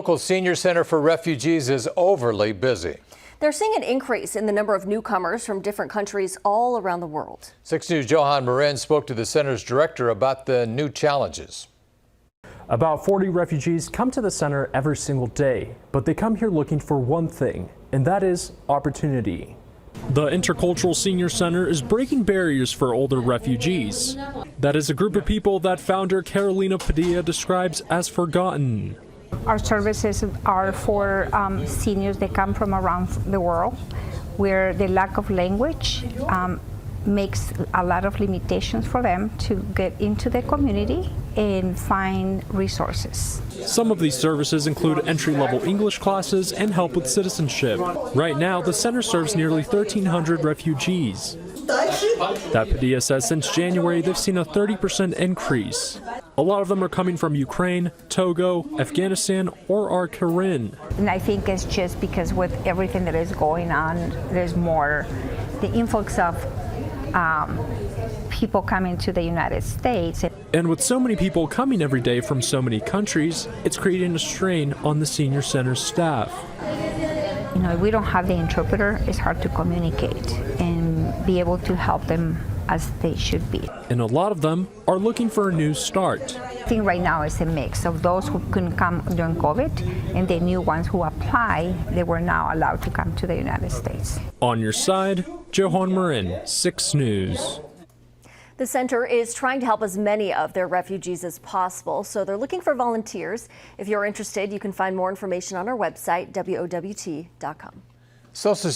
Local senior center for refugees is overly busy. They're seeing an increase in the number of newcomers from different countries all around the world. 6 News' Johan Marin spoke to the center's director about the new challenges. About 40 refugees come to the center every single day, but they come here looking for one thing, and that is opportunity. The Intercultural Senior Center is breaking barriers for older refugees. That is a group of people that founder Carolina Padilla describes as forgotten. Our services are for seniors that come from around the world, where the lack of language makes a lot of limitations for them to get into the community and find resources. Some of these services include entry-level English classes and help with citizenship. Right now, the center serves nearly 1,300 refugees. That Padilla says since January, they've seen a 30% increase. A lot of them are coming from Ukraine, Togo, Afghanistan, or our Karen. And I think it's just because with everything that is going on, there's more, the influx of people coming to the United States. And with so many people coming every day from so many countries, it's creating a strain on the senior center's staff. You know, if we don't have the interpreter, it's hard to communicate and be able to help them as they should be. And a lot of them are looking for a new start. I think right now it's a mix of those who couldn't come during COVID and the new ones who apply, they were now allowed to come to the United States. On your side, Johan Marin, 6 News. The center is trying to help as many of their refugees as possible, so they're looking for volunteers. If you're interested, you can find more information on our website, WOWT.com. Social